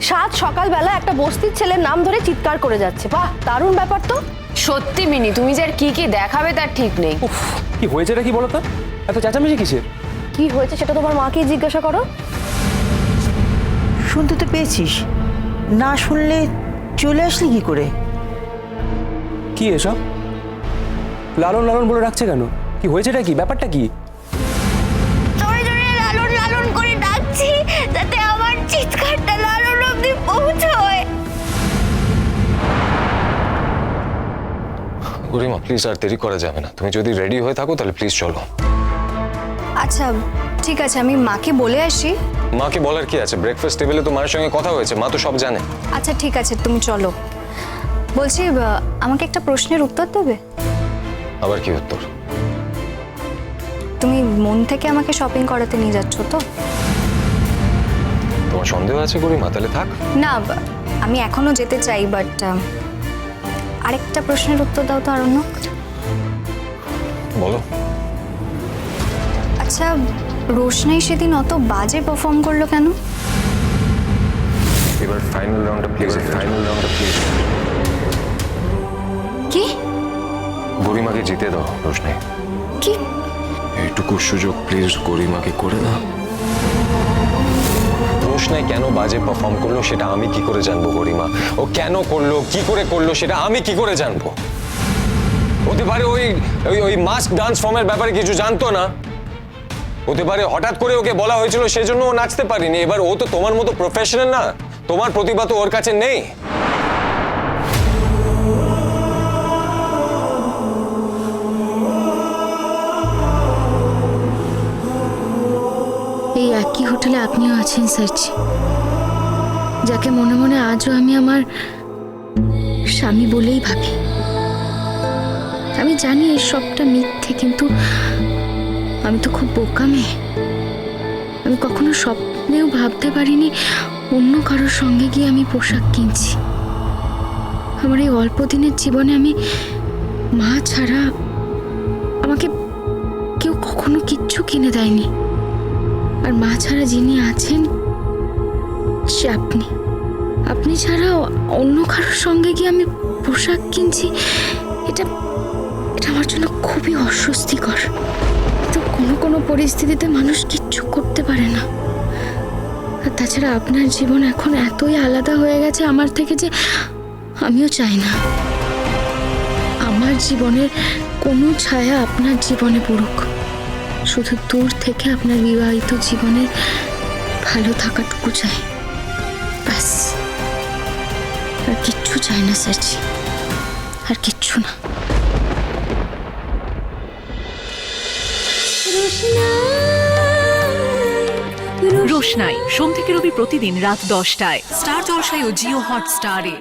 সাত সকালবেলা একটা বস্তির ছেলের নাম ধরে চিৎকার করে যাচ্ছে। বাহ, দারুণ ব্যাপার তো। সত্যি মিনি, তুমি যে আর কি কি দেখাবে তার ঠিক নেই। উফ, কি হয়েছেটা কি বলো তো? এত চেঁচামেচি কিসের? কি হয়েছে সেটা তোমার মাকেই জিজ্ঞাসা করো। শুনতে তো পেয়েছিস, না শুনলে চলে আসলি কি করে? কি এসব লালন লালন বলে রাখছে কেন? কি হয়েছেটা কি? ব্যাপারটা কি? জোরে জোরে লালন লালন করে ডাকছি যাতে আমার চিৎকারটা লালন অব্দি পৌঁছয়। গরিমা প্লিজ, আর দেরি করা যাবে না। তুমি যদি রেডি হয়ে থাকো তাহলে প্লিজ চলো। আচ্ছা ঠিক আছে, আমি মাকে বলে আসি। মাকে বলার কি আছে? ব্রেকফাস্ট টেবিলে তো মায়ের সঙ্গে কথা হয়েছে, মা তো সব জানে। আচ্ছা ঠিক আছে, তুমি চলো। বলছি আমাকে একটা প্রশ্নের উত্তর দেবে? আবার কি উত্তর? তুমি মন থেকে আমাকে শপিং করাতে নিয়ে যাচ্ছ তো? তোমার সন্দেহ আছে গরিমা? তাহলে থাক। না, আমি এখনো যেতে চাই, বাট আরেকটা প্রশ্নের উত্তর দাও তো আরণ্যক। বলো। আচ্ছা, রোশনাই সেদিন অত বাজে পারফর্ম করলো কেন? এবার ফাইনাল রাউন্ডটা প্লিজ, ফাইনাল রাউন্ডটা প্লিজ। কি? গরিমাকে জিতে দাও রোশনাই। কি? এইটুকু সুযোগ প্লিজ গরিমাকে করে দাও। রোশনাই কেন বাজে পারফর্ম করলো সেটা আমি কি করে জানবো গরিমা? ও কেন করলো, কি করে করলো সেটা আমি কি করে জানবো? হতে পারে ওই ওই মাস্ক ডান্স ফর্মের ব্যাপারে কিছু জানতো না। হতে পারে হঠাৎ করে ওকে বলা হয়েছিল সেজন্য ও নাচতে পারেনি। এবার ও তো তোমার মতো প্রফেশনাল না, তোমার প্রতিভা তো ওর কাছে নেই। এই একই হোটেলে আপনিও আছেন স্যারজি, যাকে মনে মনে আজও আমি আমার স্বামী বলেই ভাবি। আমি জানি এই সবটা মিথ্যে, কিন্তু আমি তো খুব বোকা মেয়ে। আমি কখনো স্বপ্নেও ভাবতে পারিনি অন্য কারোর সঙ্গে গিয়ে আমি পোশাক কিনছি। আমার এই অল্প দিনের জীবনে আমি মা ছাড়া আমাকে কেউ কখনো কিচ্ছু কিনে দেয়নি। আর মা ছাড়া যিনি আছেন সে আপনি। আপনি ছাড়া অন্য কারোর সঙ্গে গিয়ে আমি পোশাক কিনছি, এটা এটা আমার জন্য খুবই অস্বস্তিকর। তো কোনো পরিস্থিতিতে মানুষ কিচ্ছু করতে পারে না। আর তাছাড়া আপনার জীবন এখন এতই আলাদা হয়ে গেছে আমার থেকে যে আমিও চাই না আমার জীবনের কোনো ছায়া আপনার জীবনে পড়ুক। শুধু দূর থেকে আপনার বিবাহিত জীবনের ভালো থাকাটুকু চাই, ব্যাস। আর কিচ্ছু চাই না স্যারজি, আর কিচ্ছু না। রোশনাই সোম থেকে রবি প্রতিদিন রাত 10টায় স্টার জলসায় ও জিও হটস্টারে।